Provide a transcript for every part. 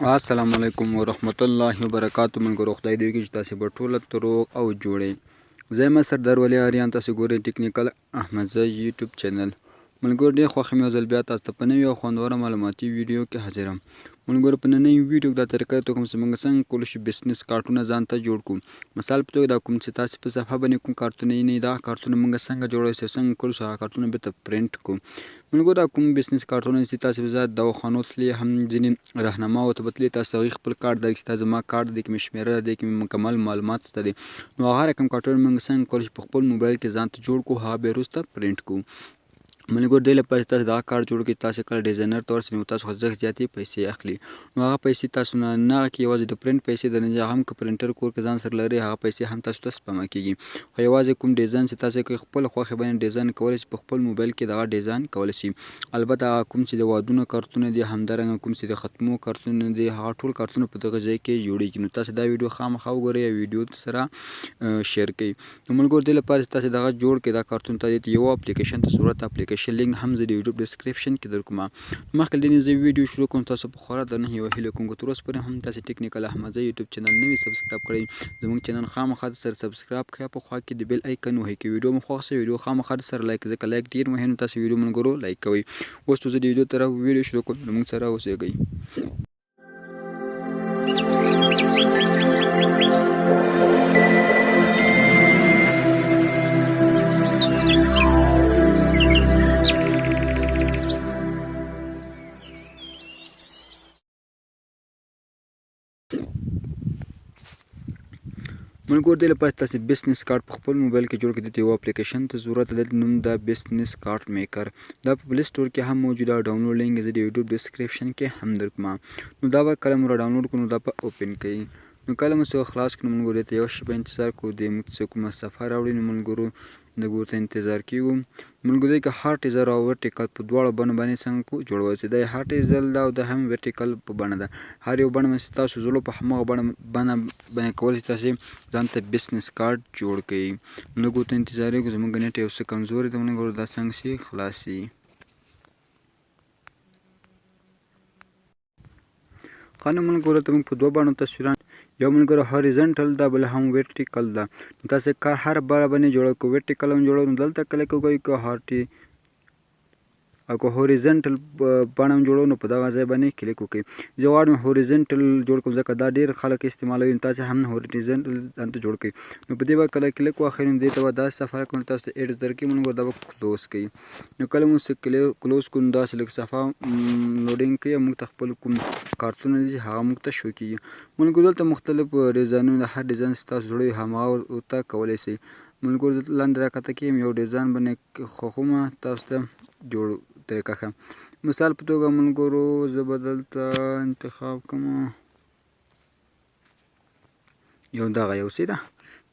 السلام علیکم ورحمت الله وبرکاتو. ملګرو خدای دې وکړي چې تاسې به ټوله روغ او جوړې. زه یم سردار ولی اریان، تاسې ګورئ ټیکنیکل احمدزی یوټیوب چینل. ملګرو ډېر خوښ یم یو ځل بیا تاسو ته په نوي او خوندوره معلوماتي ویډیو کې حاضر یم. ملګرو په نننۍ ویډیو کې دا طریقه ته کوم چې موږ څنګه کولی شو بیسنس کارتونه ځان ته جوړ کړو. مثال په توګه دا کوم چې تاسې په صفحه باندې کوم کارتونه یې نه دا کارتونه موږ څنګه جوړولی شو، څنګه کولی شو هغه کارتونه بېرته پرنټ کړو. ملګرو دا کوم بیسنس کارتونه چې تاسې په ذات دواخانو تللي هم ځینې راهنماو ته به تللي، تاسو هغوی خپل کارت درکړي چې دا زما کارت دی، کې مې شمېره ده، کې مې مکمل معلومات شته دي. نو هغه رقم کارتونه موږ څنګه کولی شو په خپل موبایل کې ځان ته جوړ کړو، هغه بیا وروسته پرنټ کړو. ملګرو دې لپاره چې تاسو دغه کارت جوړ کړئ، تاسو کله ډیزاینر ته ورسئ نو تاسو خو زیات زیاتې پیسې اخلي. نو هغه پیسې تاسو نه هغه کې یوازې د پرنټ پیسې د نه هم که پرنټر کور کې ځان سره لرئ هغه پیسې هم تاسو ته سپما کېږي. خو یوازې کوم ډیزاین چې تاسو کوئ خپله خوښې باندې ډیزاین کولی شئ، په خپل موبایل کې دغه ډیزاین کولی شئ. البته هغه کوم چې د وادونو کارتونه دي، همدارنګه کوم چې د ختمو کارتونه دي، هغه ټول کارتونه په دغه ځای کې جوړېږي. نو تاسو دا ویډیو خامخا وګورئ او ویډیو سره شیر کړئ. نو ملګرو دې لپاره چې تاسو دغه جوړ کړئ دا کارتون، تاسو یو اپلیکیشن ته ضرورت، اپلیکیشن لینک هم زه د یوټیوب ډسکرپشن کې درکوم. مخکې له دې نه زه ویډیو شروع کوم، تاسو په خورا درنه یوه هیله کوم که تر اوسه پورې هم تاسې ټیکنیکل احمدزی یوټیوب چینل نه وي سبسکرایب کړی، زموږ چینل خامخا سره سبسکرایب کړئ، په خوا کې د بیل آیکن وهئ. که ویډیو مو خوښ شي ویډیو خامخا سره لایک، ځکه لایک ډېر مهم، تاسو ویډیو ملګرو لایک کوئ. اوس زه د ویډیو طرف ویډیو شروع کوم، نو موږ سره اوسېږئ. ملګرو دې لپاره تاسې بیسنس کارت په خپل موبایل کې جوړ کړئ، دلته یو اپلیکیشن ته ضرورت ده، نوم دا بیسنس کارت میکر. دا په پلی سټور کې هم موجوده، ډاونلوډ لینک زه د یوټیوب ډسکرپشن کې هم درکوم. نو دا به کله مو را ډاونلوډ کړو نو دا به اوپن کوي. نو کله مو څه خلاص کړو ملګرو دې ته یو شېبه انتظار کوو، دې موږ څه کومه صفحه راوړي. نو ملګرو لږ ورته انتظار کیږو. ملګرو دې که هارټیزر او ورټیکل په دواړو بڼو باندې څنګه کو جوړول شي. دا یې هارټیزر ده او دا هم ورټیکل په بڼه ده. هر یو بڼه باندې تاسو زړه په هماغه بڼه باندې کولی شئ تاسې ځان ته بیسنس کارت جوړ کړئ. لږ ورته انتظار وکړو، زموږ نیټ یو څه کمزوری ده ملګرو، دا څنګه شي خلاص شي. ښه نو ملګرو دلته موږ په دوه بڼو تصویران، یو ملګرو هاریزنټل ده، بل هم ورټیکل ده. نو تاسې کار هر بڼه باندې جوړوئ، که ورټیکل هم جوړوئ نو دلته کلیک وکړئ، که هارټي او که هوریزنټل بڼه هم جوړو نو په دغه ځای باندې کلیک وکړئ. زه غواړم هوریزنټل جوړ کړم ځکه دا ډېر خلک استعمالوي، نو تاسې هم هوریزنټل ځان ته جوړ کړئ. نو په دې به کله کلیک واخلئ نو دې ته به داسې صفحه راکړي، تاسو ته ایډز درکړي ملګرو، دا به کلوز کړئ. نو کله مو کلوز کړو نو داسې لږ صفحه لوډینګ کوي او موږ ته خپل کوم کارتونه دي هغه موږ ته شو کېږي. ملګرو دلته مختلف ډیزاینونه، هر ډیزاین چې تاسو زړه وي هماغه ورته کولی شئ. ملګرو دلته لاندې راکښته کې یو ډیزاین باندې خوښومه، تاسو ته جوړ طریقه ښه. مثال په توګه ملګرو زه به دلته انتخاب کوم یو دغه یو څه ده،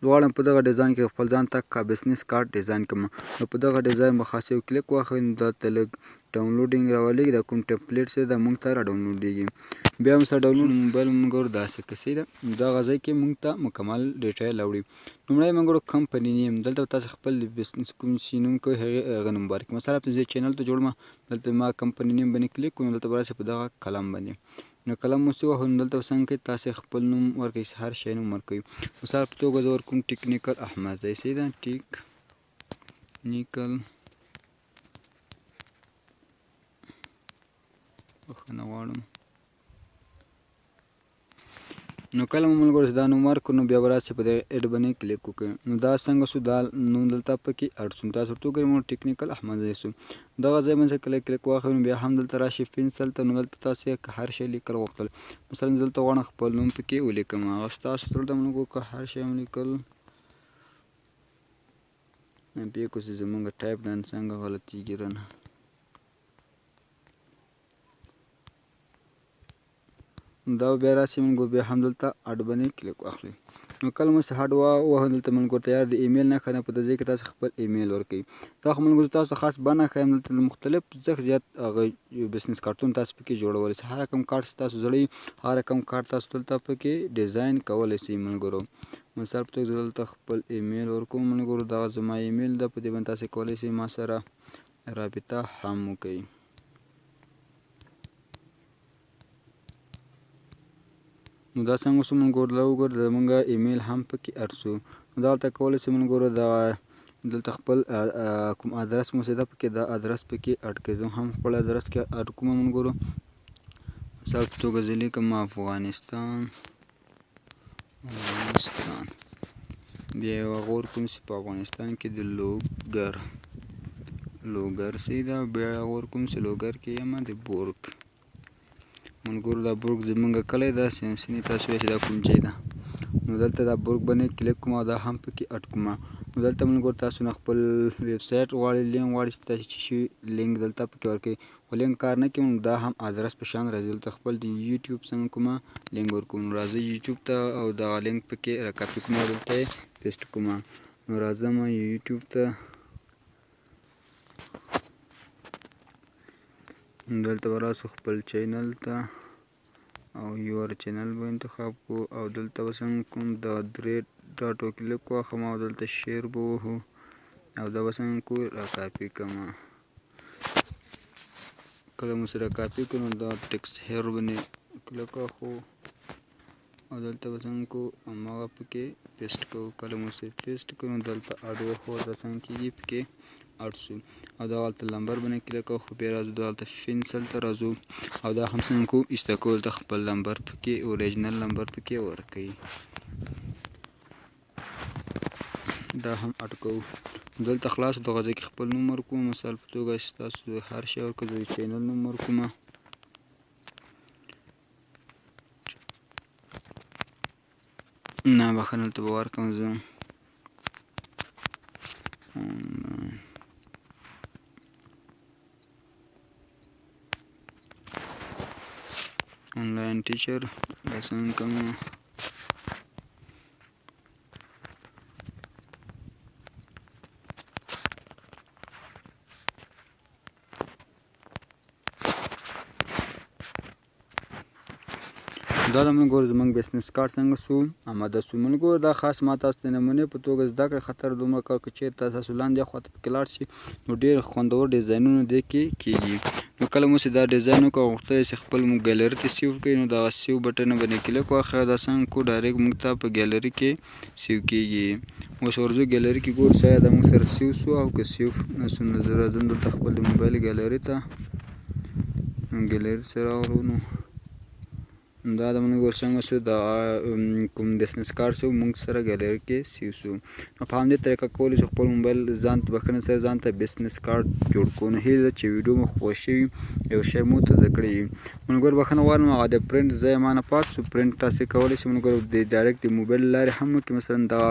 غواړم په دغه ډیزاین کې خپل ځان ته بیسنس کارت ډیزاین کړم. نو په دغه ډیزاین به خاص یو کلیک واخلئ، نو دلته لږ ډاونلوډینګ راولېږي، دا کوم ټمپلیټ چې ده موږ ته را ډاونلوډېږي. بیا هم سره ډاونلوډ موبایل ملګرو داسې کیسې ده، دغه ځای کې موږ ته مکمل ډیټیل راوړي. لومړی ملګرو کمپني نیم، دلته تاسو خپل بیسنس کوم چې نوم کوئ هغه نوم ورکړئ. مثلا زه چینل ته جوړم، دلته ما کمپني نیم باندې کلیک کړو، دلته به راشئ په دغه قلم باندې. نو قلم مو چې ووهو نو دلته به څنګه کوئ، تاسې خپل نوم ورکړئ، هر شی نوم ورکوئ. مثال په توګه زه ورکوم ټیکنیکل احمدزی، صحیح ده، ټیکنیکل بخښنه غواړم. نو کله مو ملګرو چې دا نوم ورکړو نو بیا به راشئ په دغه ایډ باندې کلیک وکړئ. نو دا څنګه شو، دا نوم دلته پکې اډ شو. تاسو ورته وګورئ مو ټیکنیکل احمدزی شو. دغه ځای باندې کله کلیک واخلئ نو بیا هم دلته راشئ پنسل ته، نو دلته تاسې هر شی لیکل غوښتل، مثلا دلته غواړم خپل نوم پکې ولیکم، هغه ستاسو زړه ده ملګرو، که هر شی هم لیکل پرېږدو چې زموږ ټایپ نن څنګه غلطېږي رانه. دا بیا راشئ ملګرو، بیا هم دلته اډ باندې کلیک واخلئ. نو کله مو چې هډ ووهو دلته ملګرو تیار د ایمیل نښه ده، په دې ځای کې تاسو خپل ایمیل ورکوئ. دا خو ملګرو تاسو ته خاص بڼه ښیم، دلته مختلف څخه زیات هغه بیسنس کارتونه تاسو پکې جوړولی شئ. هر رقم کارت چې تاسو زړه وي هر رقم کارت تاسو دلته پکې ډیزاین کولی شئ ملګرو. مثال په توګه زه دلته خپل ایمیل ورکوم ملګرو، دغه زما ایمیل ده، په دې باندې تاسې کولی شئ ما سره رابطه هم وکړئ. نو دا څنګه شو ملګرو دا وګوره زمونږ ایمیل هم پکې اډ شو. نو دا هلته کولی شئ ملګرو دا دلته خپل کوم ادرس مو چې ده پکې دا ادرس پکې اډ کړئ. زه هم خپل ادرس کې اډ کوم ملګرو. مثال په توګه زه لیکم افغانستان بیا یې غور کوم چې په افغانستان کې د لوګر صحیح ده. بیا غور کوم چې لوګر کې یم د بورګ ملګرو. دا بورګ زمونږ کلی ده سینسیني تاسو وایئ چې دا کوم ځای ده. نو دلته دا بورګ باندې کلیک کوم او دا هم پکې اډ کوم. نو دلته ملګرو تاسو نه خپل ویب سایټ غواړئ لینک غواړئ چې تاسو څه شي لینک دلته پکې ورکوئ. خو لینک کار نه کوي دا هم ادرس په شان راځي. دلته خپل د یوټیوب څنګه کومه لینک ورکوم. نو راځئ یوټیوب ته او دغه لینک پکې راکاپي کوم او دلته یې پیسټ کوم. نو راځم یوټیوب ته. دلته به راسو خپل چینل ته او یور چینل به انتخاب کو او دلته به څنګه کوم دا 3 ډاټ کلیک واخلم او دلته شیر به وهو او دا به څنګه کو راکاپي کړم. کله مو سره کاپي کړو نو دا ټکسټ هیر باندې کلیک واخلو او دلته به څنګه کو هماغه پکې پیسټ کوو. کله مو سره پیسټ کړو نو دلته اډ واخلو دا څنګه کېږي پکې اډ شو او دا هلته نمبر باندې کلیک واخلو. بیا راځو دا هلته پنسل ته راځو او دا هم څنګه کوو ایسته کوو. دلته خپل نمبر پکې اوریجنل نمبر پکې ورکوي. دا هم اډ کوو. دلته خلاص دغه ځای کې خپل نوم ورکوم. مثال په توګه ستاسو هر شی ورکوم. د چینل نوم ورکوم. نه بخښنه دلته به ورکړم زه آنلاین ټیچر دا څنګه کوم. دا د ملګرو زموږ بیسنس کارت څنګه شو آماده شو. ملګرو دا خاص ما تاسو د نمونې په توګه زده کړې خطر دومره کار که چېرته تاسو لاندې خواته پکې لاړ شي نو ډېر خوندور ډیزاینونه دې کې کېږي. نو کله مو چې دا ډیزاین وکړو غوښتل یې چې خپل مو ګیلري ته سیو کړئ نو دغه سیو بټن باندې کلیک واخلئ. دا څنګه کو ډایرکټ موږ ته په ګیلري کې سیو کېږي. اوس ورځو ګیلري کې ګورو چې دا موږ سره سیو شو او که سیو نه شو. نو زه راځم دلته خپل د موبایل ګیلري ته ګیلري ته راغلو. نو دا د ملګرو څنګه شو دا کوم بیسنس کارت شو موږ سره ګیلري کې سیو شو. نو په همدې طریقه کولی شو خپل موبایل ځان ته بخښنه سره ځان ته بیسنس کارت جوړ کړو. نو هیله ده چې ویډیو مو خوښ وي یو شی مو ته زده کړی وي. ملګرو بخښنه غواړم هغه د پرنټ ځای ما نه پات شو. پرنټ تاسې کولی شئ ملګرو د ډایرکټ د موبایل له لارې هم وکړئ. مثلا دا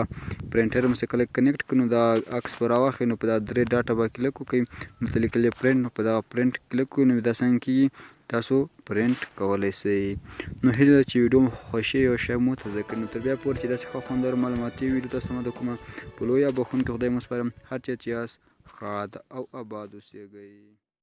پرنټر مو چې کله کنیکټ کړو نو دا عکس به راواخلي نو په دا 3 ډاټه به کلیک وکړئ. دلته لیکلی پرنټ نو په دغه پرنټ کلیک کړو نو دا څنګه کېږي تاسو پرنټ کولی شئ. نو هیله ده چې ویډیو مو خوښ وي او شی مو ته زده کړي. نو تر بیا پورې چې داسې ښه خوندور معلوماتي ویډیو تاسو ما د کومه په لویه بخښونکي خدای مو سپارم. هر چا چې یاست ښاد او اباد اوسیږئ.